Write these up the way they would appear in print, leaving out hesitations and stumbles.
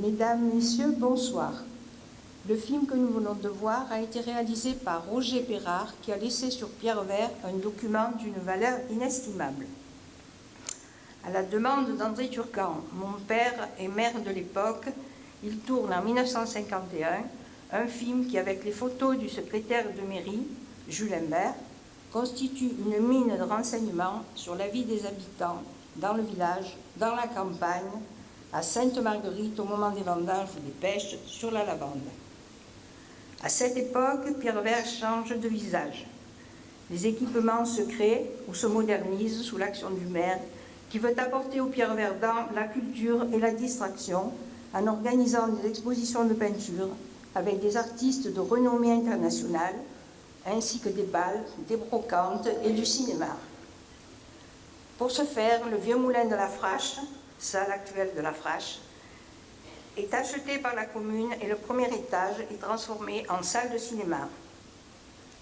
Mesdames, Messieurs, bonsoir. Le film que nous venons de voir a été réalisé par Roger Pérard, qui a laissé sur pierre vert un document d'une valeur inestimable. À la demande d'André Turcan, mon père et maire de l'époque, il tourne en 1951 un film qui, avec les photos du secrétaire de mairie, Jules Imbert, constitue une mine de renseignements sur la vie des habitants dans le village, dans la campagne, à Sainte-Marguerite au moment des vendanges ou des pêches sur la lavande. À cette époque, Pierre Vert change de visage. Les équipements se créent ou se modernisent sous l'action du maire qui veut apporter au Pierre Verdant la culture et la distraction en organisant des expositions de peinture avec des artistes de renommée internationale ainsi que des bals, des brocantes et du cinéma. Pour ce faire, le vieux moulin de la Frache, salle actuelle de la Frache, est acheté par la commune et le premier étage est transformé en salle de cinéma.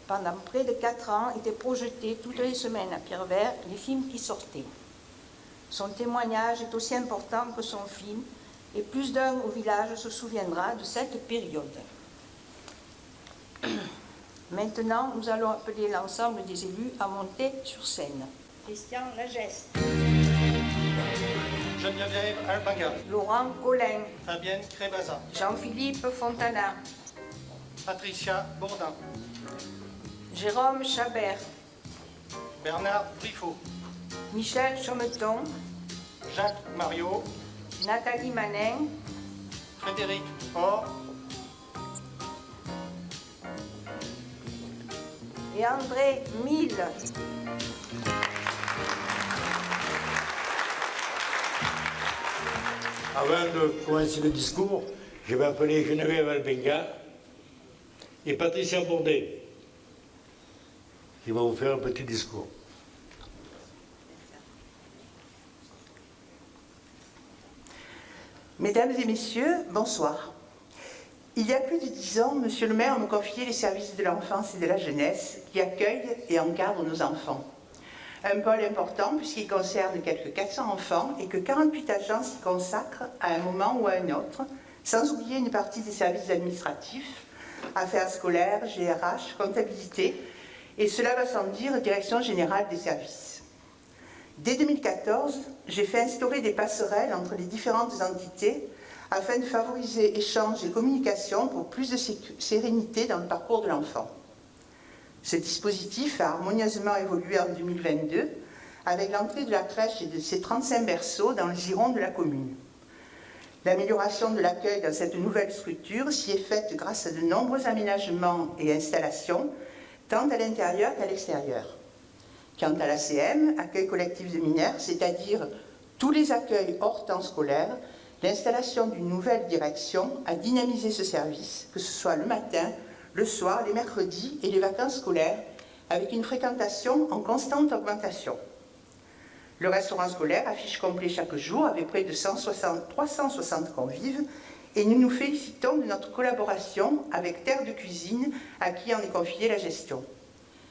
Pendant près de 4 ans étaient projetés toutes les semaines à Pierre Vert les films qui sortaient. Son témoignage est aussi important que son film et plus d'un au village se souviendra de cette période. Maintenant, nous allons appeler l'ensemble des élus à monter sur scène. Christian Lageste. Geneviève Albanga. Laurent Collin. Fabienne Crébaza. Jean-Philippe Fontana. Patricia Bourdin. Jérôme Chabert. Bernard Briffaut. Michel Chometon. Jacques Mariot. Nathalie Manin. Frédéric Or. Et André Mille. Avant de commencer le discours, je vais appeler Geneviève Albanga et Patricia Bourdet, qui vont vous faire un petit discours. Mesdames et messieurs, bonsoir. Il y a plus de 10 ans, Monsieur le maire me confiait les services de l'enfance et de la jeunesse qui accueillent et encadrent nos enfants. Un pôle important puisqu'il concerne quelques 400 enfants et que 48 agents s'y consacrent à un moment ou à un autre, sans oublier une partie des services administratifs, affaires scolaires, GRH, comptabilité, et cela va sans dire direction générale des services. Dès 2014, j'ai fait instaurer des passerelles entre les différentes entités afin de favoriser échanges et communication pour plus de sérénité dans le parcours de l'enfant. Ce dispositif a harmonieusement évolué en 2022 avec l'entrée de la crèche et de ses 35 berceaux dans le giron de la commune. L'amélioration de l'accueil dans cette nouvelle structure s'y est faite grâce à de nombreux aménagements et installations, tant à l'intérieur qu'à l'extérieur. Quant à l'ACM, accueil collectif de mineurs, c'est-à-dire tous les accueils hors temps scolaire, l'installation d'une nouvelle direction a dynamisé ce service, que ce soit le matin, le soir, les mercredis et les vacances scolaires, avec une fréquentation en constante augmentation. Le restaurant scolaire affiche complet chaque jour avec près de 360 convives et nous nous félicitons de notre collaboration avec Terre de Cuisine à qui en est confiée la gestion.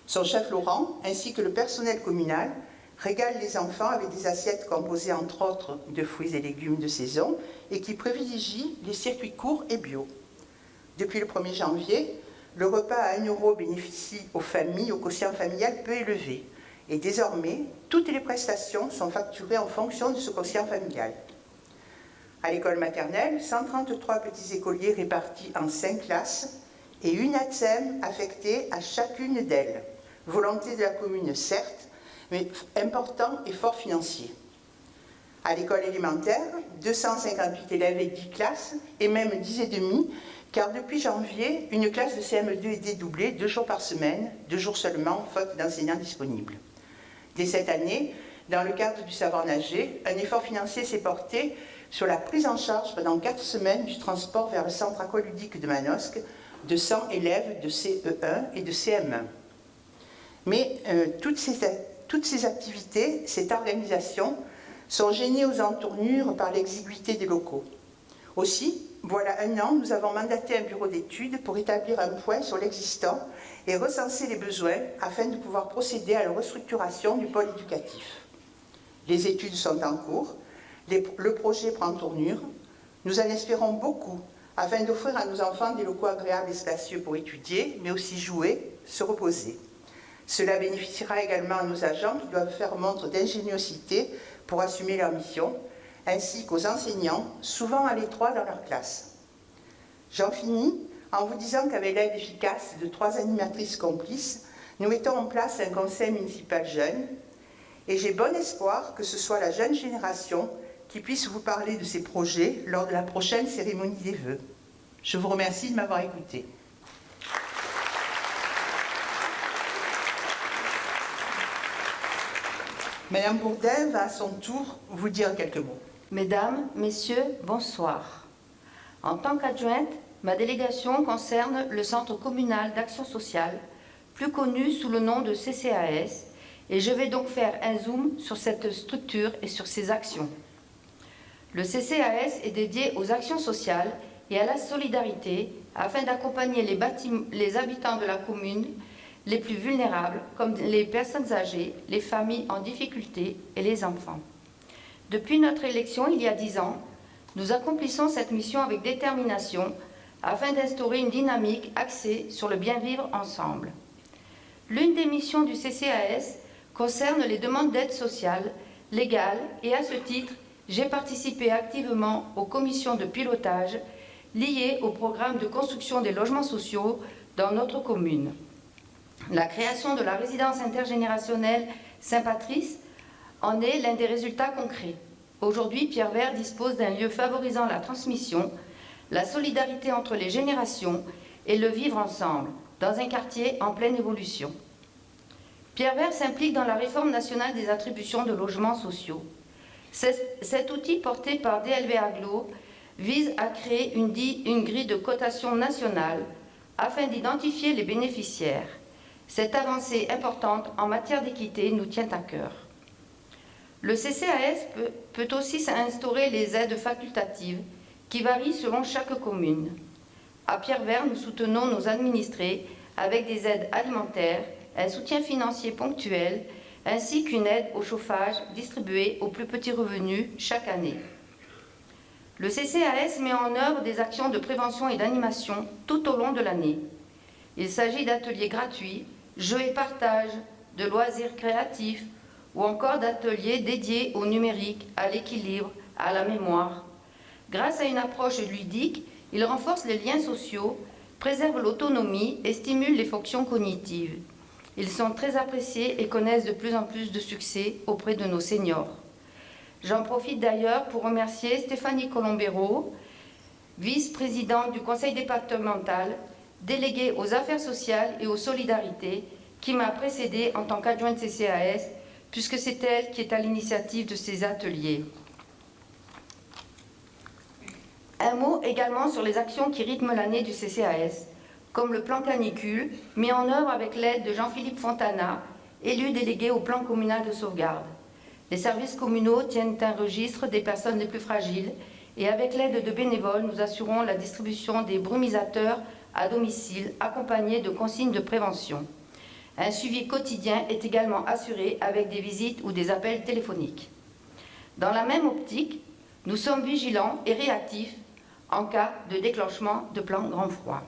Son chef Laurent ainsi que le personnel communal régale les enfants avec des assiettes composées entre autres de fruits et légumes de saison et qui privilégient les circuits courts et bio. Depuis le 1er janvier, le repas à 1 € bénéficie aux familles au quotient familial peu élevé et désormais, toutes les prestations sont facturées en fonction de ce quotient familial. À l'école maternelle, 133 petits écoliers répartis en 5 classes et une ATSEM affectée à chacune d'elles. Volonté de la commune, certes, mais important effort financier. À l'école élémentaire, 258 élèves et 10 classes, et même 10 et demi, car depuis janvier, une classe de CM2 est dédoublée 2 jours par semaine, 2 jours seulement, faute d'enseignants disponibles. Dès cette année, dans le cadre du savoir nager, un effort financier s'est porté sur la prise en charge pendant 4 semaines du transport vers le centre aqualudique de Manosque de 100 élèves de CE1 et de CM1. Mais toutes ces activités, cette organisation, sont gênées aux entournures par l'exiguïté des locaux. Aussi, voilà 1 an, nous avons mandaté un bureau d'études pour établir un point sur l'existant et recenser les besoins afin de pouvoir procéder à la restructuration du pôle éducatif. Les études sont en cours, le projet prend tournure, Nous en espérons beaucoup afin d'offrir à nos enfants des locaux agréables et spacieux pour étudier, mais aussi jouer, se reposer. Cela bénéficiera également à nos agents qui doivent faire montre d'ingéniosité pour assumer leur mission, ainsi qu'aux enseignants, souvent à l'étroit dans leur classe. J'en finis en vous disant qu'avec l'aide efficace de 3 animatrices complices, nous mettons en place un conseil municipal jeune, et j'ai bon espoir que ce soit la jeune génération qui puisse vous parler de ces projets lors de la prochaine cérémonie des vœux. Je vous remercie de m'avoir écouté. Madame Bourdin va à son tour vous dire quelques mots. Mesdames, Messieurs, bonsoir. En tant qu'adjointe, ma délégation concerne le Centre communal d'action sociale, plus connu sous le nom de CCAS, et je vais donc faire un zoom sur cette structure et sur ses actions. Le CCAS est dédié aux actions sociales et à la solidarité afin d'accompagner les habitants de la commune les plus vulnérables, comme les personnes âgées, les familles en difficulté et les enfants. Depuis notre élection, il y a 10 ans, nous accomplissons cette mission avec détermination afin d'instaurer une dynamique axée sur le bien-vivre ensemble. L'une des missions du CCAS concerne les demandes d'aide sociale, légale, et à ce titre, j'ai participé activement aux commissions de pilotage liées au programme de construction des logements sociaux dans notre commune. La création de la résidence intergénérationnelle Saint-Patrice en est l'un des résultats concrets. Aujourd'hui, Pierrevert dispose d'un lieu favorisant la transmission, la solidarité entre les générations et le vivre ensemble, dans un quartier en pleine évolution. Pierrevert s'implique dans la réforme nationale des attributions de logements sociaux. Cet outil porté par DLV Aglo vise à créer une grille de cotation nationale afin d'identifier les bénéficiaires. Cette avancée importante en matière d'équité nous tient à cœur. Le CCAS peut aussi instaurer les aides facultatives qui varient selon chaque commune. À Pierrevert, nous soutenons nos administrés avec des aides alimentaires, un soutien financier ponctuel, ainsi qu'une aide au chauffage distribuée aux plus petits revenus chaque année. Le CCAS met en œuvre des actions de prévention et d'animation tout au long de l'année. Il s'agit d'ateliers gratuits, jeux et partage, de loisirs créatifs ou encore d'ateliers dédiés au numérique, à l'équilibre, à la mémoire. Grâce à une approche ludique, il renforce les liens sociaux, préserve l'autonomie et stimule les fonctions cognitives. Ils sont très appréciés et connaissent de plus en plus de succès auprès de nos seniors. J'en profite d'ailleurs pour remercier Stéphanie Colombero, vice-présidente du conseil départemental, déléguée aux affaires sociales et aux solidarités, qui m'a précédée en tant qu'adjointe CCAS, puisque c'est elle qui est à l'initiative de ces ateliers. Un mot également sur les actions qui rythment l'année du CCAS, comme le plan canicule, mis en œuvre avec l'aide de Jean-Philippe Fontana, élu délégué au plan communal de sauvegarde. Les services communaux tiennent un registre des personnes les plus fragiles et avec l'aide de bénévoles, nous assurons la distribution des brumisateurs à domicile accompagnés de consignes de prévention. Un suivi quotidien est également assuré avec des visites ou des appels téléphoniques. Dans la même optique, nous sommes vigilants et réactifs en cas de déclenchement de plan grand froid.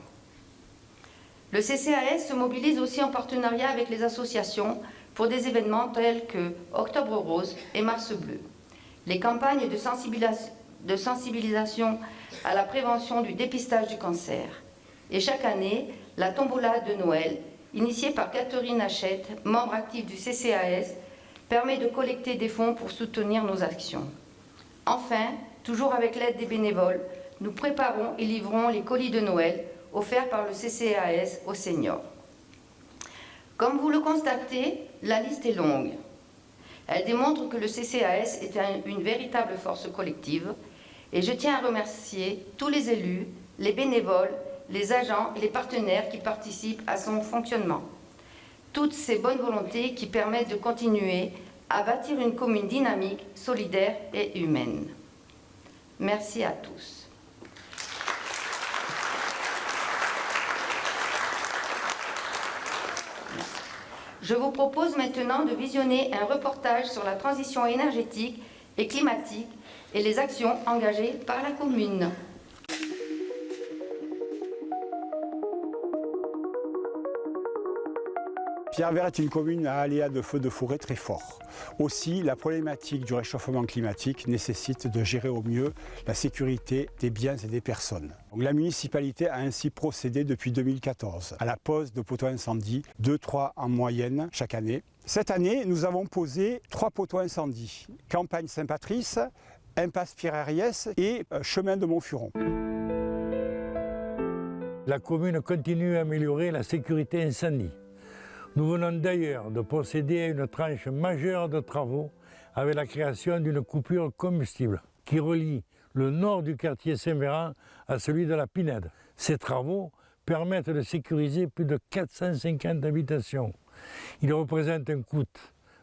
Le CCAS se mobilise aussi en partenariat avec les associations pour des événements tels que Octobre Rose et Mars Bleu. Les campagnes de sensibilisation à la prévention du dépistage du cancer. Et chaque année, la tombola de Noël, initiée par Catherine Hachette, membre active du CCAS, permet de collecter des fonds pour soutenir nos actions. Enfin, toujours avec l'aide des bénévoles, nous préparons et livrons les colis de Noël offerts par le CCAS aux seniors. Comme vous le constatez, la liste est longue. Elle démontre que le CCAS est une véritable force collective et je tiens à remercier tous les élus, les bénévoles, les agents et les partenaires qui participent à son fonctionnement. Toutes ces bonnes volontés qui permettent de continuer à bâtir une commune dynamique, solidaire et humaine. Merci à tous. Je vous propose maintenant de visionner un reportage sur la transition énergétique et climatique et les actions engagées par la commune. Pierrevert est une commune à aléas de feux de forêt très forts. Aussi, la problématique du réchauffement climatique nécessite de gérer au mieux la sécurité des biens et des personnes. Donc, la municipalité a ainsi procédé depuis 2014 à la pose de poteaux incendie, 2-3 en moyenne chaque année. Cette année, nous avons posé 3 poteaux incendie, Campagne Saint-Patrice, Impasse Pierre-Ariès et Chemin de Montfuron. La commune continue à améliorer la sécurité incendie. Nous venons d'ailleurs de procéder à une tranche majeure de travaux avec la création d'une coupure combustible qui relie le nord du quartier Saint-Véran à celui de la Pinède. Ces travaux permettent de sécuriser plus de 450 habitations. Ils représentent un coût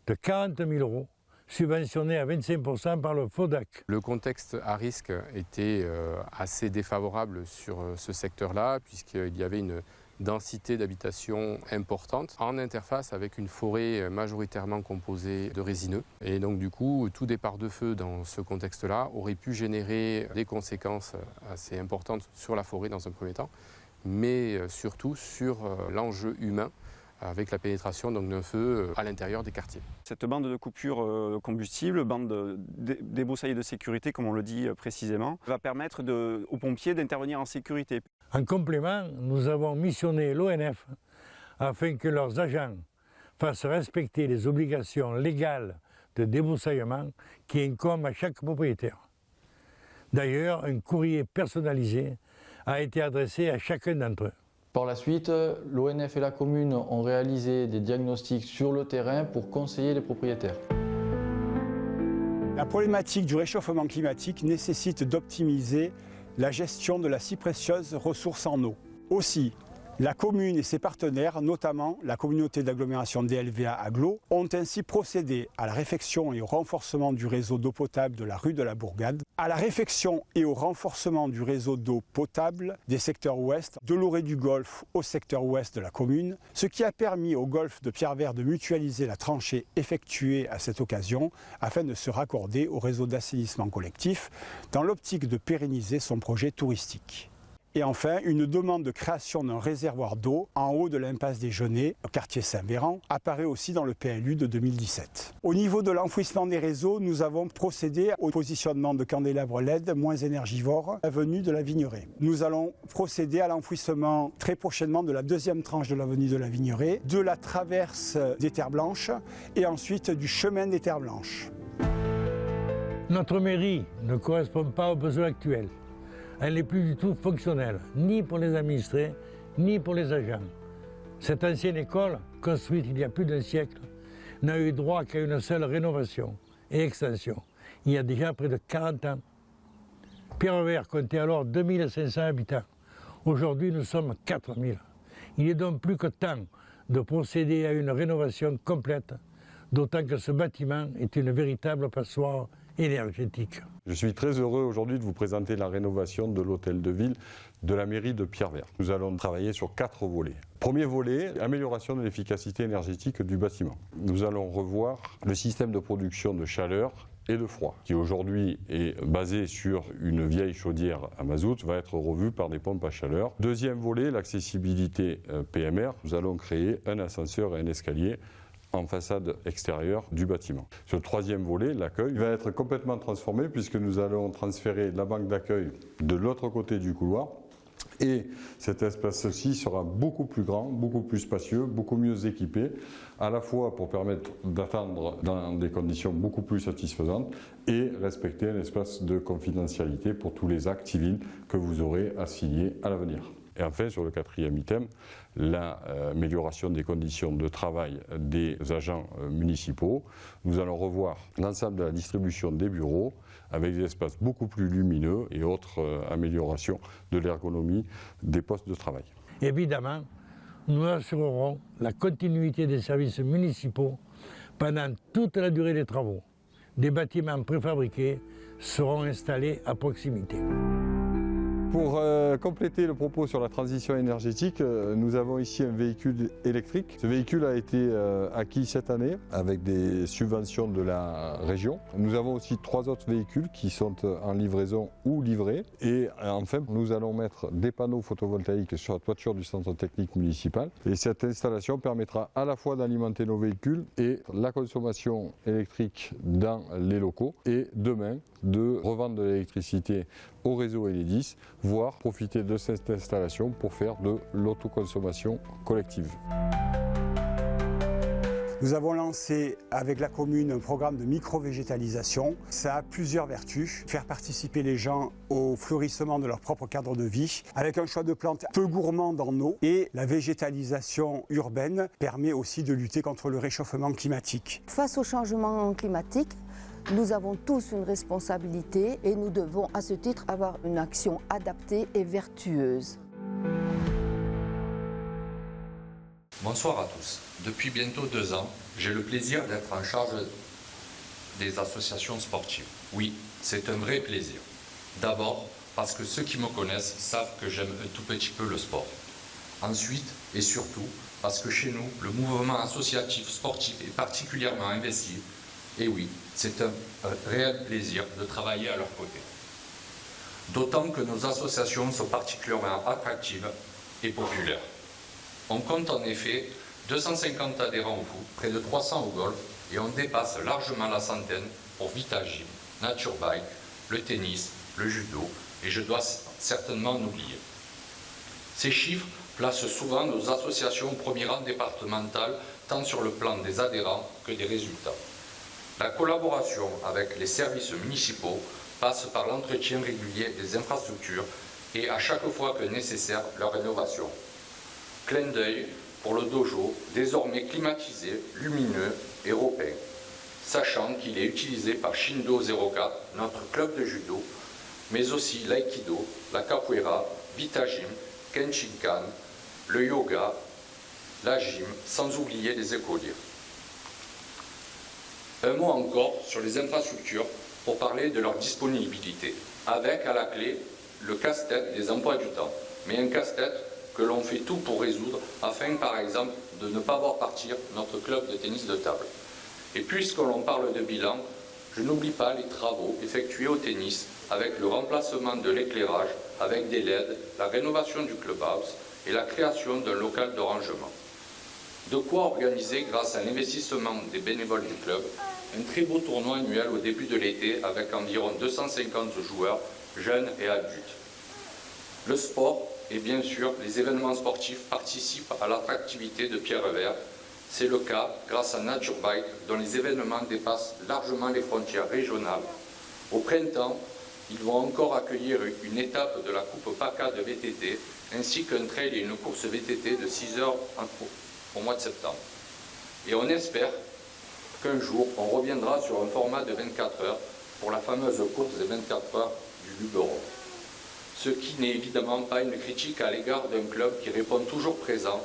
de 40 000 €, subventionné à 25% par le FODAC. Le contexte à risque était assez défavorable sur ce secteur-là, puisqu'il y avait une densité d'habitation importante, en interface avec une forêt majoritairement composée de résineux. Et donc du coup, tout départ de feu dans ce contexte-là aurait pu générer des conséquences assez importantes sur la forêt dans un premier temps, mais surtout sur l'enjeu humain, avec la pénétration d'un feu à l'intérieur des quartiers. Cette bande de coupure combustible, bande de débroussailles de sécurité, comme on le dit précisément, va permettre aux pompiers d'intervenir en sécurité. En complément, nous avons missionné l'ONF afin que leurs agents fassent respecter les obligations légales de débroussaillement qui incombent à chaque propriétaire. D'ailleurs, un courrier personnalisé a été adressé à chacun d'entre eux. Par la suite, l'ONF et la commune ont réalisé des diagnostics sur le terrain pour conseiller les propriétaires. La problématique du réchauffement climatique nécessite d'optimiser la gestion de la si précieuse ressource en eau. Aussi, la commune et ses partenaires, notamment la communauté d'agglomération DLVA Agglo, ont ainsi procédé à la réfection et au renforcement du réseau d'eau potable de la rue de la Bourgade, à la réfection et au renforcement du réseau d'eau potable des secteurs ouest, de l'Orée du Golfe au secteur ouest de la commune, ce qui a permis au golfe de Pierrevert de mutualiser la tranchée effectuée à cette occasion afin de se raccorder au réseau d'assainissement collectif dans l'optique de pérenniser son projet touristique. Et enfin, une demande de création d'un réservoir d'eau en haut de l'impasse des Genêts, au quartier Saint-Véran, apparaît aussi dans le PLU de 2017. Au niveau de l'enfouissement des réseaux, nous avons procédé au positionnement de candélabres LED moins énergivores avenue de la Vigneraie. Nous allons procéder à l'enfouissement très prochainement de la deuxième tranche de l'avenue de la Vigneraie, de la traverse des Terres Blanches et ensuite du chemin des Terres Blanches. Notre mairie ne correspond pas aux besoins actuels. Elle n'est plus du tout fonctionnelle, ni pour les administrés, ni pour les agents. Cette ancienne école, construite il y a plus d'un siècle, n'a eu droit qu'à une seule rénovation et extension, il y a déjà près de 40 ans. Pierrevert comptait alors 2500 habitants. Aujourd'hui, nous sommes 4000. Il est donc plus que temps de procéder à une rénovation complète, d'autant que ce bâtiment est une véritable passoire énergétique. Je suis très heureux aujourd'hui de vous présenter la rénovation de l'hôtel de ville de la mairie de Pierrevert. Nous allons travailler sur 4 volets. Premier volet, amélioration de l'efficacité énergétique du bâtiment. Nous allons revoir le système de production de chaleur et de froid, qui aujourd'hui est basé sur une vieille chaudière à mazout, va être revu par des pompes à chaleur. Deuxième volet, l'accessibilité PMR. Nous allons créer un ascenseur et un escalier en façade extérieure du bâtiment. Sur le troisième volet, l'accueil va être complètement transformé puisque nous allons transférer la banque d'accueil de l'autre côté du couloir et cet espace-ci sera beaucoup plus grand, beaucoup plus spacieux, beaucoup mieux équipé, à la fois pour permettre d'attendre dans des conditions beaucoup plus satisfaisantes et respecter un espace de confidentialité pour tous les actes civils que vous aurez à signer à l'avenir. Et enfin, sur le quatrième item, l'amélioration des conditions de travail des agents municipaux. Nous allons revoir l'ensemble de la distribution des bureaux avec des espaces beaucoup plus lumineux et autres améliorations de l'ergonomie des postes de travail. Évidemment, nous assurerons la continuité des services municipaux pendant toute la durée des travaux. Des bâtiments préfabriqués seront installés à proximité. pour compléter le propos sur la transition énergétique, nous avons ici un véhicule électrique. Ce véhicule a été acquis cette année avec des subventions de la région. Nous avons aussi 3 autres véhicules qui sont en livraison ou livrés. Et enfin, nous allons mettre des panneaux photovoltaïques sur la toiture du centre technique municipal. Et cette installation permettra à la fois d'alimenter nos véhicules et la consommation électrique dans les locaux. Et demain, de revendre de l'électricité au réseau Enedis, voire profiter de cette installation pour faire de l'autoconsommation collective. Nous avons lancé avec la commune un programme de micro-végétalisation. Ça a plusieurs vertus. Faire participer les gens au fleurissement de leur propre cadre de vie, avec un choix de plantes peu gourmandes en eau. Et la végétalisation urbaine permet aussi de lutter contre le réchauffement climatique. Face au changement climatique, nous avons tous une responsabilité et nous devons à ce titre avoir une action adaptée et vertueuse. Bonsoir à tous. Depuis bientôt 2 ans, j'ai le plaisir d'être en charge des associations sportives. Oui, c'est un vrai plaisir. D'abord, parce que ceux qui me connaissent savent que j'aime un tout petit peu le sport. Ensuite, et surtout, parce que chez nous, le mouvement associatif sportif est particulièrement investi. Et oui, c'est un réel plaisir de travailler à leur côté. D'autant que nos associations sont particulièrement attractives et populaires. On compte en effet 250 adhérents au foot, près de 300 au golf et on dépasse largement la centaine pour Vita Gym, Nature Bike, le tennis, le judo et je dois certainement en oublier. Ces chiffres placent souvent nos associations au premier rang départemental tant sur le plan des adhérents que des résultats. La collaboration avec les services municipaux passe par l'entretien régulier des infrastructures et à chaque fois que nécessaire leur rénovation. Clin d'œil pour le dojo, désormais climatisé, lumineux et européen, sachant qu'il est utilisé par Shindo 04, notre club de judo, mais aussi l'aïkido, la capoeira, Vita Gym, Kenshinkan, le yoga, la gym, sans oublier les écoliers. Un mot encore sur les infrastructures pour parler de leur disponibilité, avec à la clé le casse-tête des emplois du temps, mais un casse-tête que l'on fait tout pour résoudre afin par exemple de ne pas voir partir notre club de tennis de table. Et puisque l'on parle de bilan, je n'oublie pas les travaux effectués au tennis avec le remplacement de l'éclairage avec des LED, la rénovation du clubhouse et la création d'un local de rangement. De quoi organiser, grâce à l'investissement des bénévoles du club, un très beau tournoi annuel au début de l'été avec environ 250 joueurs, jeunes et adultes. Le sport et bien sûr les événements sportifs participent à l'attractivité de Pierrevert. C'est le cas grâce à Nature Bike dont les événements dépassent largement les frontières régionales. Au printemps, ils vont encore accueillir une étape de la Coupe PACA de VTT ainsi qu'un trail et une course VTT de 6 heures au mois de septembre. Et on espère qu'un jour, on reviendra sur un format de 24 heures pour la fameuse course des 24 heures du Luberon. Ce qui n'est évidemment pas une critique à l'égard d'un club qui répond toujours présent.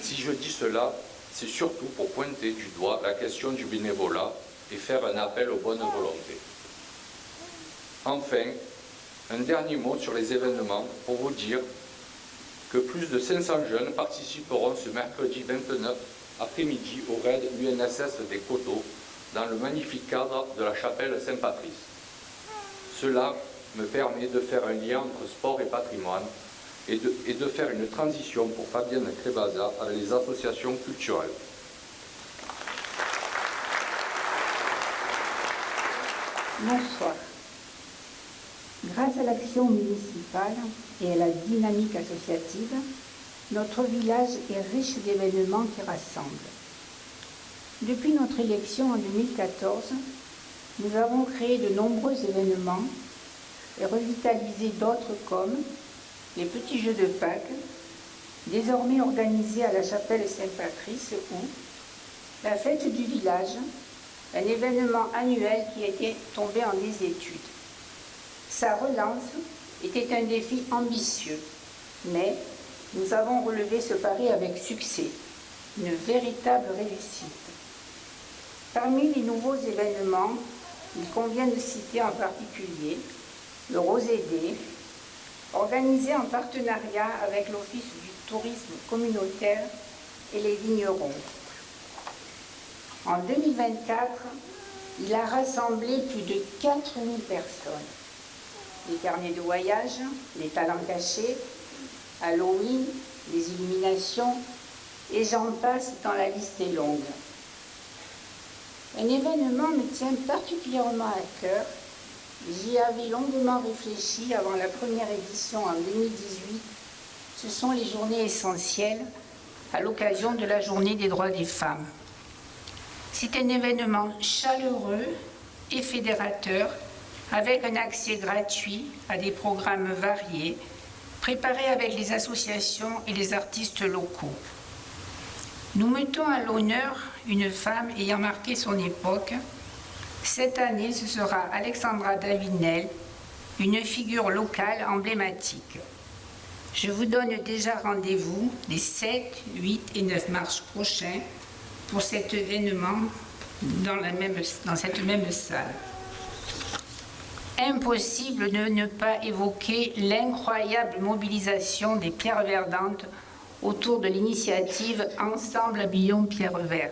Si je dis cela, c'est surtout pour pointer du doigt la question du bénévolat et faire un appel aux bonnes volontés. Enfin, un dernier mot sur les événements pour vous dire que plus de 500 jeunes participeront ce mercredi 29 après-midi au raid UNSS des Coteaux dans le magnifique cadre de la chapelle Saint-Patrice. Cela me permet de faire un lien entre sport et patrimoine et de faire une transition pour Fabienne Crébaza avec les associations culturelles. Bonsoir. Grâce à l'action municipale et à la dynamique associative, notre village est riche d'événements qui rassemblent. Depuis notre élection en 2014, nous avons créé de nombreux événements et revitalisé d'autres comme les petits jeux de Pâques, désormais organisés à la chapelle Saint-Patrice, ou la fête du village, un événement annuel qui était tombé en désuétude. Sa relance était un défi ambitieux, mais nous avons relevé ce pari avec succès, une véritable réussite. Parmi les nouveaux événements, il convient de citer en particulier le Rosé Day, organisé en partenariat avec l'Office du tourisme communautaire et les vignerons. En 2024, il a rassemblé plus de 4000 personnes. Les carnets de voyage, les talents cachés, Halloween, les illuminations, et j'en passe tant la liste est longue. Un événement me tient particulièrement à cœur. J'y avais longuement réfléchi avant la première édition en 2018. Ce sont les journées essentielles à l'occasion de la Journée des droits des femmes. C'est un événement chaleureux et fédérateur avec un accès gratuit à des programmes variés préparés avec les associations et les artistes locaux. Nous mettons à l'honneur une femme ayant marqué son époque. Cette année, ce sera Alexandra Davinel, une figure locale emblématique. Je vous donne déjà rendez-vous les 7, 8 et 9 mars prochains pour cet événement dans cette même salle. Impossible de ne pas évoquer l'incroyable mobilisation des Pierres Verdantes autour de l'initiative Ensemble habillons Pierre Vert.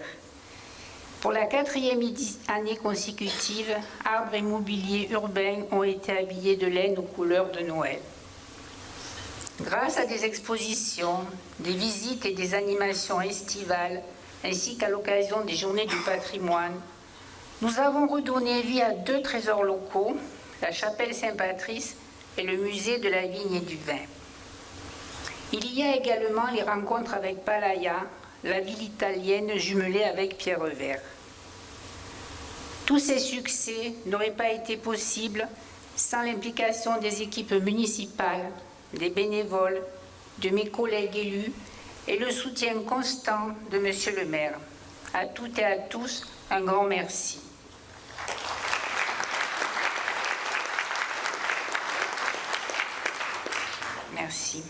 Pour la 4e année consécutive, arbres et mobilier urbain ont été habillés de laine aux couleurs de Noël. Grâce à des expositions, des visites et des animations estivales, ainsi qu'à l'occasion des Journées du patrimoine, nous avons redonné vie à 2 trésors locaux, la chapelle Saint-Patrice et le musée de la vigne et du vin. Il y a également les rencontres avec Palaya, la ville italienne jumelée avec Pierrevert. Tous ces succès n'auraient pas été possibles sans l'implication des équipes municipales, des bénévoles, de mes collègues élus et le soutien constant de Monsieur le maire. À toutes et à tous, un grand merci. Merci.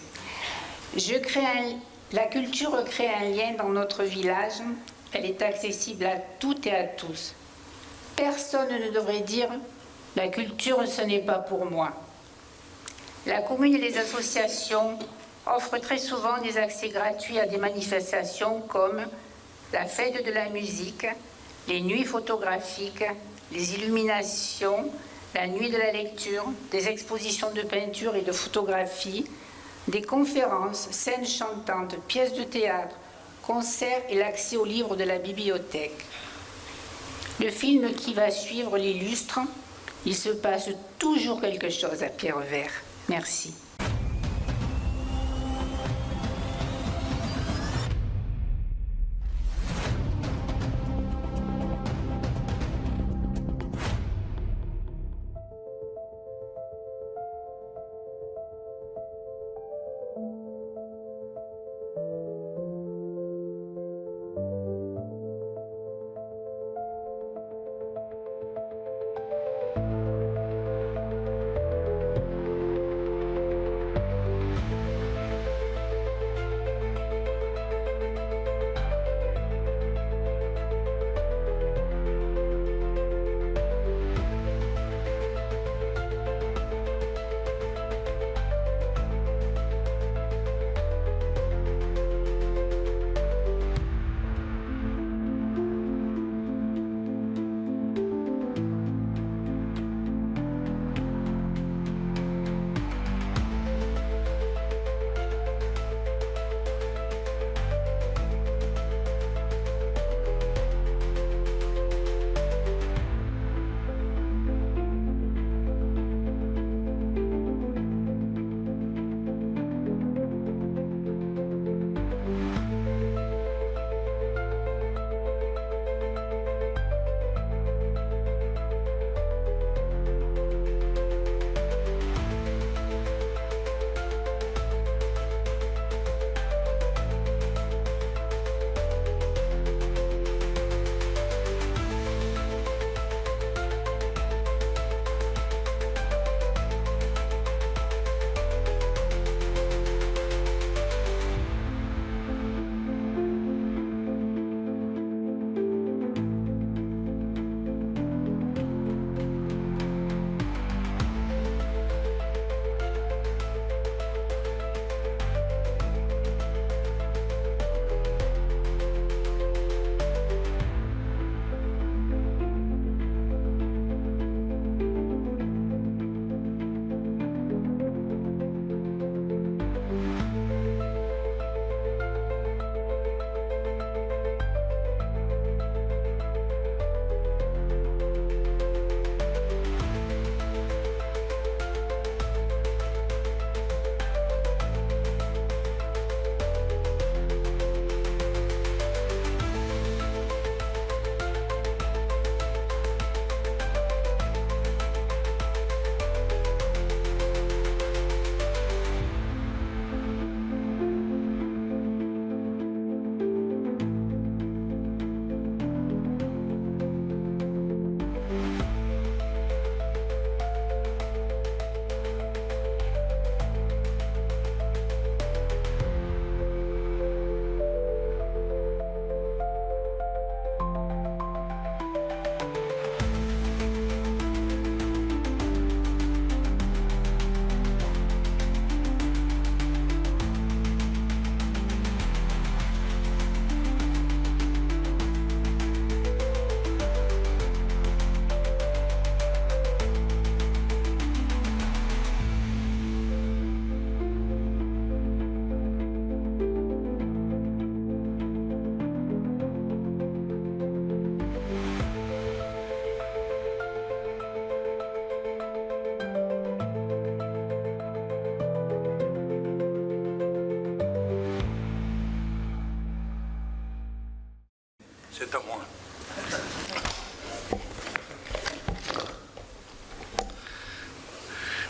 La culture crée un lien dans notre village. Elle est accessible à toutes et à tous. Personne ne devrait dire « la culture, ce n'est pas pour moi ». La commune et les associations offrent très souvent des accès gratuits à des manifestations comme la fête de la musique, les nuits photographiques, les illuminations, la nuit de la lecture, des expositions de peinture et de photographie, des conférences, scènes chantantes, pièces de théâtre, concerts et l'accès aux livres de la bibliothèque. Le film qui va suivre l'illustre. Il se passe toujours quelque chose à Pierrevert. Merci.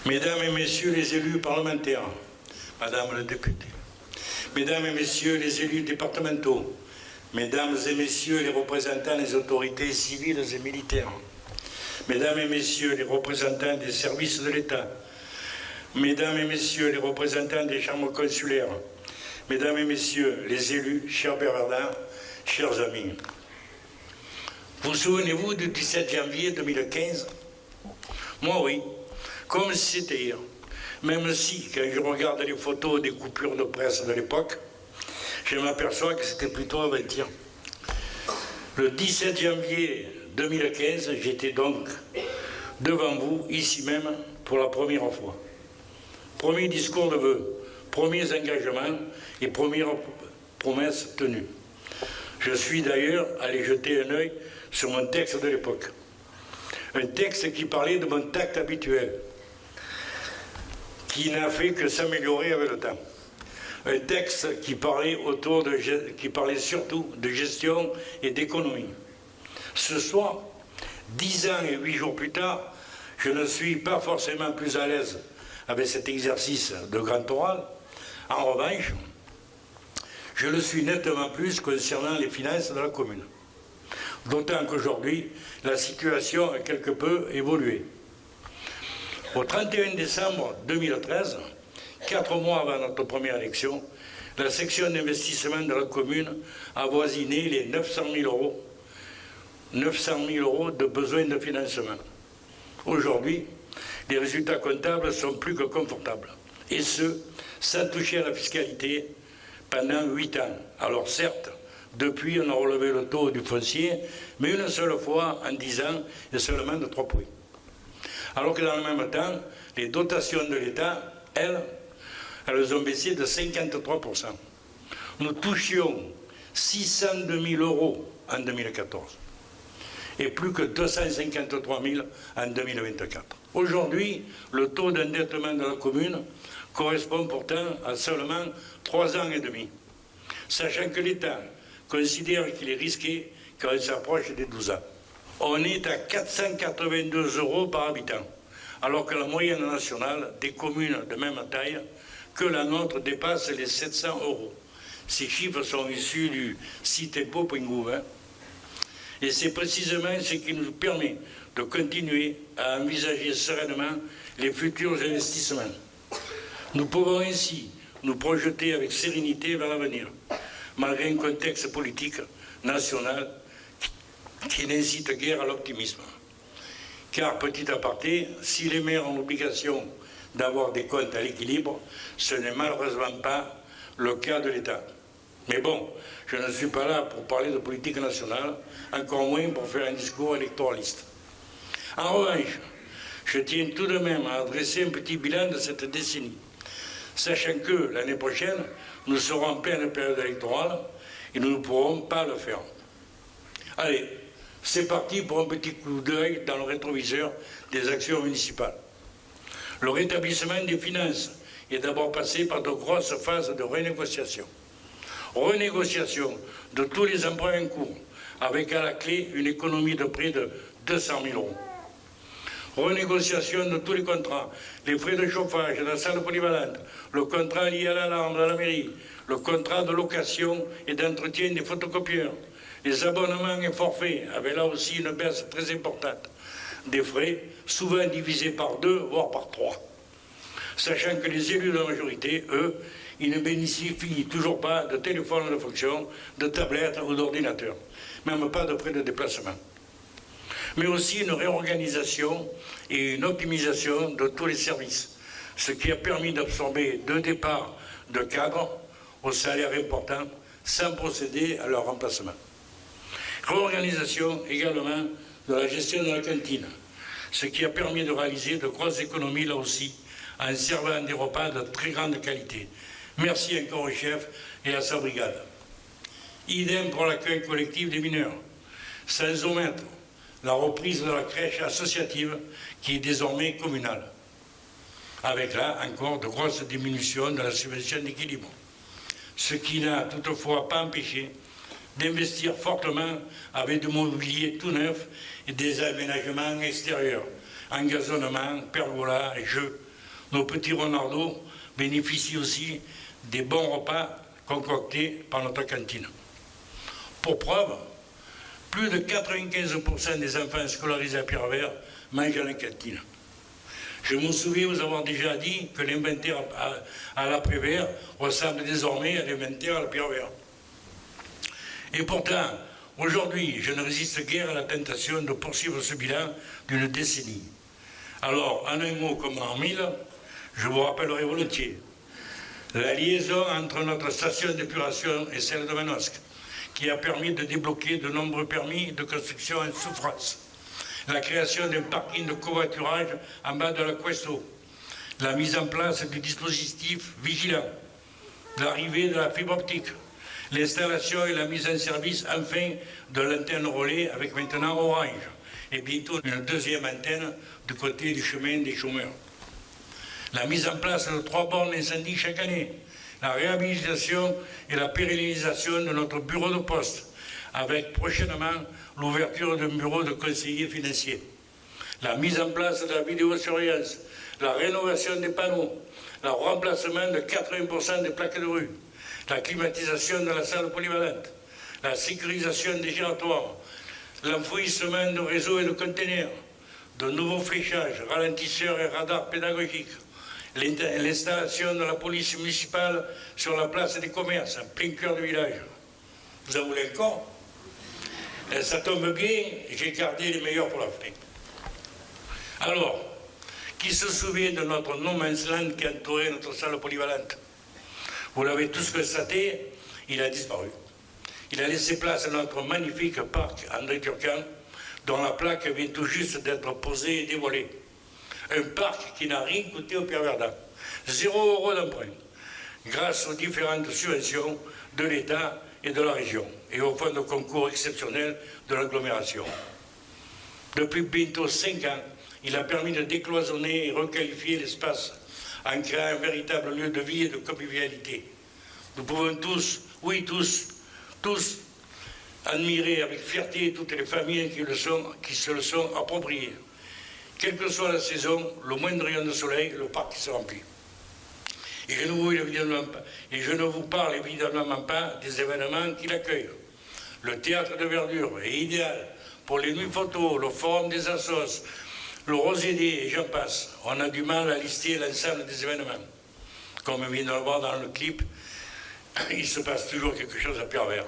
Mesdames et Messieurs les élus parlementaires, Madame la députée, Mesdames et Messieurs les élus départementaux, Mesdames et Messieurs les représentants des autorités civiles et militaires, Mesdames et Messieurs les représentants des services de l'État, Mesdames et Messieurs les représentants des chambres consulaires, Mesdames et Messieurs les élus, chers Bernardins, chers amis. Vous souvenez-vous du 17 janvier 2015? Moi oui, comme si c'était hier. Même si, quand je regarde les photos des coupures de presse de l'époque, je m'aperçois que c'était plutôt avant-hier. Le 17 janvier 2015, j'étais donc devant vous, ici même, pour la première fois. Premier discours de vœux, premiers engagements et premières promesses tenues. Je suis d'ailleurs allé jeter un œil sur mon texte de l'époque. Un texte qui parlait de mon tact habituel, qui n'a fait que s'améliorer avec le temps. Un texte qui parlait surtout de gestion et d'économie. Ce soir, 10 ans et 8 jours plus tard, je ne suis pas forcément plus à l'aise avec cet exercice de grand oral. En revanche, je le suis nettement plus concernant les finances de la commune. D'autant qu'aujourd'hui, la situation a quelque peu évolué. Au 31 décembre 2013, 4 mois avant notre première élection, la section d'investissement de la commune avoisinait les 900 000 euros. 900 000 euros de besoins de financement. Aujourd'hui, les résultats comptables sont plus que confortables. Et ce, sans toucher à la fiscalité pendant 8 ans. Alors certes, depuis, on a relevé le taux du foncier, mais une seule fois en 10 ans, et seulement de 3 points. Alors que dans le même temps, les dotations de l'État, elles ont baissé de 53%. Nous touchions 602 000 euros en 2014 et plus que 253 000 en 2024. Aujourd'hui, le taux d'endettement de la commune correspond pourtant à seulement 3 ans et demi, sachant que l'État considère qu'il est risqué quand il s'approche des 12 ans. On est à 482 euros par habitant, alors que la moyenne nationale des communes de même taille que la nôtre dépasse les 700 euros. Ces chiffres sont issus du site impo.gouv. Et c'est précisément ce qui nous permet de continuer à envisager sereinement les futurs investissements. Nous pouvons ainsi nous projeter avec sérénité vers l'avenir, malgré un contexte politique national qui n'incite guère à l'optimisme. Car, petit aparté, si les maires ont l'obligation d'avoir des comptes à l'équilibre, ce n'est malheureusement pas le cas de l'État. Mais bon, je ne suis pas là pour parler de politique nationale, encore moins pour faire un discours électoraliste. En revanche, je tiens tout de même à adresser un petit bilan de cette décennie, sachant que l'année prochaine, nous serons en pleine période électorale et nous ne pourrons pas le faire. Allez, c'est parti pour un petit coup d'œil dans le rétroviseur des actions municipales. Le rétablissement des finances est d'abord passé par de grosses phases de renégociation. Renégociation de tous les emprunts en cours, avec à la clé une économie de près de 200 000 euros. Renégociation de tous les contrats, les frais de chauffage, la salle polyvalente, le contrat lié à l'alarme de la mairie, le contrat de location et d'entretien des photocopieurs, les abonnements et forfaits, avec là aussi une baisse très importante des frais, souvent divisés par 2, voire par 3. Sachant que les élus de la majorité, eux, ils ne bénéficient toujours pas de téléphone de fonction, de tablettes ou d'ordinateur, même pas de frais de déplacement. Mais aussi une réorganisation et une optimisation de tous les services, ce qui a permis d'absorber 2 départs de cadres aux salaires importants sans procéder à leur remplacement. Réorganisation également de la gestion de la cantine, ce qui a permis de réaliser de grosses économies là aussi en servant des repas de très grande qualité. Merci encore au chef et à sa brigade. Idem pour l'accueil collectif des mineurs, sans omettre la reprise de la crèche associative qui est désormais communale, avec là encore de grosses diminutions de la subvention d'équilibre, ce qui n'a toutefois pas empêché d'investir fortement avec du mobilier tout neuf et des aménagements extérieurs, engazonnement, pergola, jeux, Nos petits renardeaux bénéficient aussi des bons repas concoctés par notre cantine. Pour preuve, plus de 95% des enfants scolarisés à Pierrevert mangent à la cantine. Je me souviens vous avoir déjà dit que l'inventaire à la Prévert ressemble désormais à l'inventaire à la Pierrevert. Et pourtant, aujourd'hui, je ne résiste guère à la tentation de poursuivre ce bilan d'une décennie. Alors, en un mot comme en mille, je vous rappellerai volontiers la liaison entre notre station d'épuration et celle de Manosque, qui a permis de débloquer de nombreux permis de construction en souffrance. La création d'un parking de covoiturage en bas de la Questo, la mise en place du dispositif vigilant, l'arrivée de la fibre optique, l'installation et la mise en service enfin de l'antenne relais avec maintenant Orange, et bientôt une deuxième antenne du côté du chemin des chômeurs. La mise en place de 3 bornes d'incendie chaque année, la réhabilitation et la pérennisation de notre bureau de poste, avec prochainement l'ouverture d'un bureau de conseiller financier, la mise en place de la vidéosurveillance, la rénovation des panneaux, le remplacement de 80% des plaques de rue, la climatisation de la salle polyvalente, la sécurisation des giratoires, l'enfouissement de réseaux et de conteneurs, de nouveaux fléchages, ralentisseurs et radars pédagogiques, l'installation de la police municipale sur la place des commerces, en plein cœur du village. Vous en voulez encore? Ça tombe bien, j'ai gardé les meilleurs pour la fin. Alors, qui se souvient de notre no man's land qui entourait notre salle polyvalente? Vous l'avez tous constaté, il a disparu. Il a laissé place à notre magnifique parc André Turcan, dont la plaque vient tout juste d'être posée et dévoilée. Un parc qui n'a rien coûté au Pierre-Verdun. 0 € d'emprunt, grâce aux différentes subventions de l'État et de la région, et au fonds de concours exceptionnel de l'agglomération. Depuis bientôt 5 ans, il a permis de décloisonner et requalifier l'espace en créant un véritable lieu de vie et de convivialité. Nous pouvons tous, oui tous, admirer avec fierté toutes les familles qui se le sont appropriées. Quelle que soit la saison, le moindre rayon de soleil, le parc se remplit. Et je ne vous parle évidemment pas des événements qui l'accueillent. Le théâtre de verdure est idéal pour les nuits photos, le forum des assos, le Rosédé et j'en passe. On a du mal à lister l'ensemble des événements. Comme on vient de le voir dans le clip, il se passe toujours quelque chose à Pierrevert.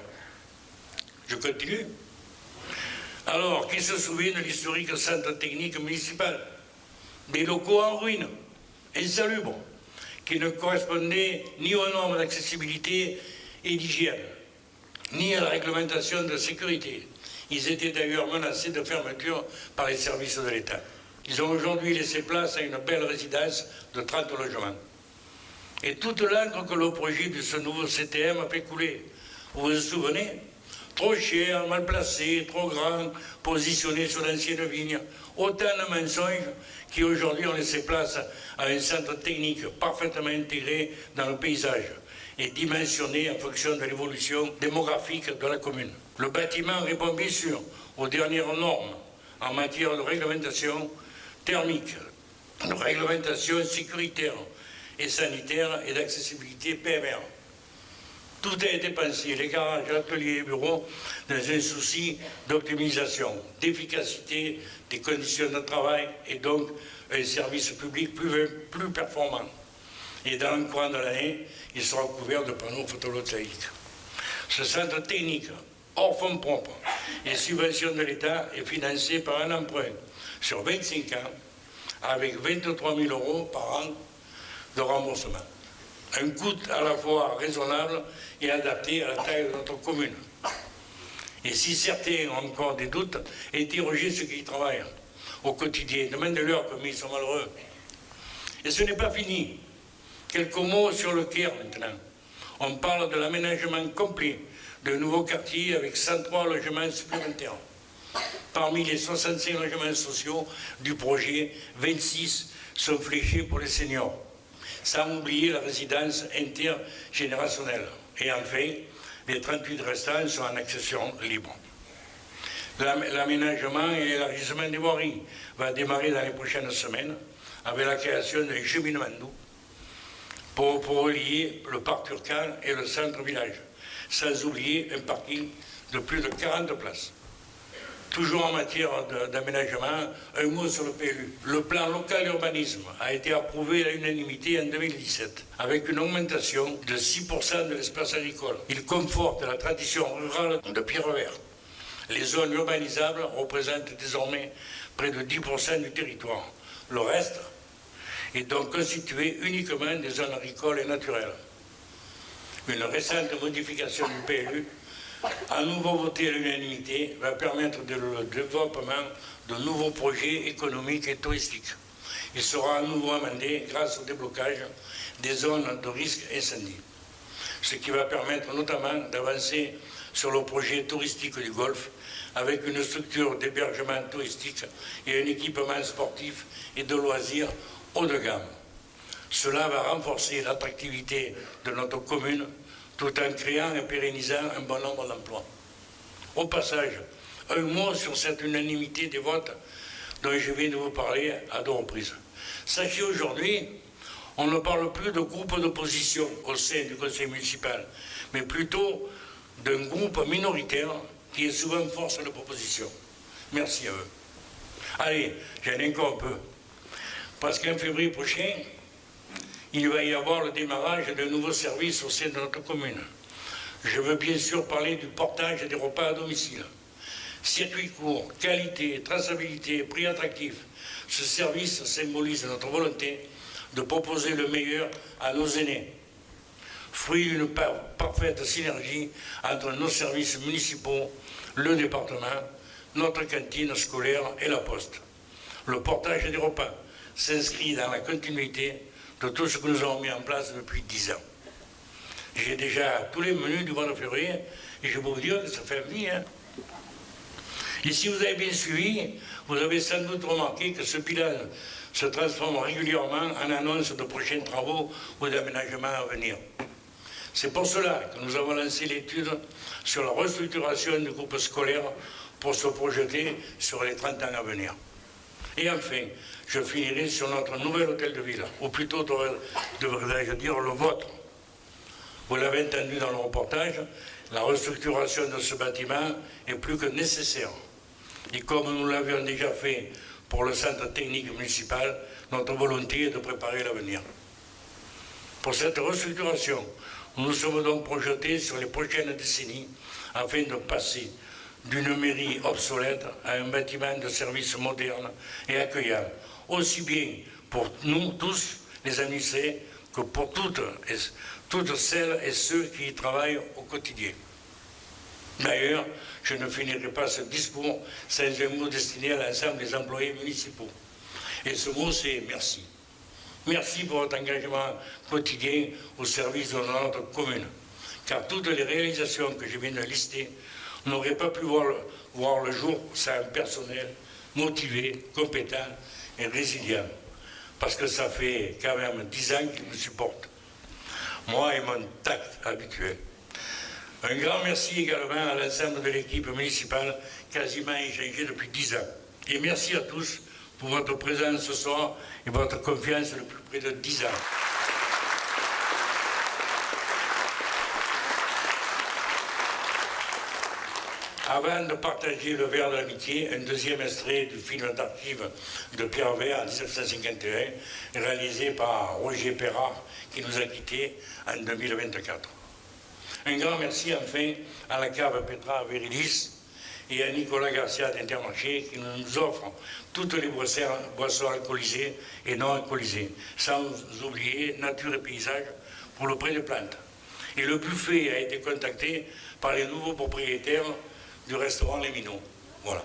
Je continue. Alors, qui se souvient de l'historique centre technique municipal? Des locaux en ruine, insalubres, qui ne correspondaient ni aux normes d'accessibilité et d'hygiène, ni à la réglementation de sécurité. Ils étaient d'ailleurs menacés de fermeture par les services de l'État. Ils ont aujourd'hui laissé place à une belle résidence de 30 logements. Et toute l'encre que le projet de ce nouveau CTM a fait couler. Vous vous souvenez? Trop cher, mal placé, trop grand, positionné sur l'ancienne vigne. Autant de mensonges qui aujourd'hui ont laissé place à un centre technique parfaitement intégré dans le paysage et dimensionné en fonction de l'évolution démographique de la commune. Le bâtiment répond bien sûr aux dernières normes en matière de réglementation thermique, de réglementation sécuritaire et sanitaire et d'accessibilité PMR. Tout a été pensé, les garages, ateliers et bureaux, dans un souci d'optimisation, d'efficacité des conditions de travail et donc un service public plus performant. Et dans le courant de l'année, il sera couvert de panneaux photovoltaïques. Ce centre technique, hors fonds propres et subventions de l'État, est financé par un emprunt sur 25 ans avec 23 000 € par an de remboursement. Un coût à la fois raisonnable et adapté à la taille de notre commune. Et si certains ont encore des doutes, interrogez ceux qui y travaillent au quotidien. Demandez-leur comme ils sont malheureux. Et ce n'est pas fini. Quelques mots sur le Caire maintenant. On parle de l'aménagement complet de nouveaux quartiers avec 103 logements supplémentaires. Parmi les 65 logements sociaux du projet, 26 sont fléchés pour les seniors, sans oublier la résidence intergénérationnelle. Et enfin, les 38 restants sont en accession libre. L'aménagement et l'élargissement des voiries va démarrer dans les prochaines semaines, avec la création d'un cheminement d'eau pour relier le parc Turcan et le centre-village, sans oublier un parking de plus de 40 places. Toujours en matière d'aménagement, un mot sur le PLU. Le plan local d'urbanisme a été approuvé à l'unanimité en 2017, avec une augmentation de 6% de l'espace agricole. Il conforte la tradition rurale de Pierrevert. Les zones urbanisables représentent désormais près de 10% du territoire. Le reste est donc constitué uniquement des zones agricoles et naturelles. Une récente modification du PLU, à nouveau votée à l'unanimité, va permettre le développement de nouveaux projets économiques et touristiques. Il sera à nouveau amendé grâce au déblocage des zones de risque incendie, ce qui va permettre notamment d'avancer sur le projet touristique du Golfe avec une structure d'hébergement touristique et un équipement sportif et de loisirs haut de gamme. Cela va renforcer l'attractivité de notre commune tout en créant et pérennisant un bon nombre d'emplois. Au passage, un mot sur cette unanimité des votes dont je viens de vous parler à 2 reprises. Sachez aujourd'hui, on ne parle plus de groupe d'opposition au sein du conseil municipal, mais plutôt d'un groupe minoritaire qui est souvent force de proposition. Merci à eux. Allez, j'en ai encore un peu. Parce qu'en février prochain, il va y avoir le démarrage de nouveaux services au sein de notre commune. Je veux bien sûr parler du portage des repas à domicile. Circuit court, qualité, traçabilité, prix attractif. Ce service symbolise notre volonté de proposer le meilleur à nos aînés. Fruit d'une parfaite synergie entre nos services municipaux, le département, notre cantine scolaire et la poste. Le portage des repas s'inscrit dans la continuité de tout ce que nous avons mis en place depuis 10 ans. J'ai déjà tous les menus du mois de février et je peux vous dire que ça fait un vie. Et si vous avez bien suivi, vous avez sans doute remarqué que ce bilan se transforme régulièrement en annonce de prochains travaux ou d'aménagements à venir. C'est pour cela que nous avons lancé l'étude sur la restructuration du groupe scolaire pour se projeter sur les 30 ans à venir. Et enfin, je finirai sur notre nouvel hôtel de ville, ou plutôt devrais-je dire le vôtre. Vous l'avez entendu dans le reportage, la restructuration de ce bâtiment est plus que nécessaire. Et comme nous l'avions déjà fait pour le centre technique municipal, notre volonté est de préparer l'avenir. Pour cette restructuration, nous nous sommes donc projetés sur les prochaines décennies afin de passer d'une mairie obsolète à un bâtiment de service moderne et accueillant, aussi bien pour nous tous, les administrés, que pour toutes celles et ceux qui y travaillent au quotidien. D'ailleurs, je ne finirai pas ce discours sans un mot destiné à l'ensemble des employés municipaux. Et ce mot, c'est merci. Merci pour votre engagement quotidien au service de notre commune. Car toutes les réalisations que je viens de lister n'auraient pas pu voir le jour sans un personnel motivé, compétent et résilient. Parce que ça fait quand même 10 ans qu'ils me supportent. Moi et mon tact habituel. Un grand merci également à l'ensemble de l'équipe municipale, quasiment échangée depuis 10 ans. Et merci à tous pour votre présence ce soir et votre confiance depuis près de 10 ans. Avant de partager le verre de l'amitié, un deuxième extrait du film d'archives de Pierrevert en 1951, réalisé par Roger Perrard, qui nous a quittés en 2024. Un grand merci enfin à la cave Petra Verilis et à Nicolas Garcia d'Intermarché qui nous offrent toutes les boissons alcoolisées et non alcoolisées, sans oublier nature et paysage pour le pré des plantes. Et le buffet a été contacté par les nouveaux propriétaires du restaurant Les Minots. Voilà.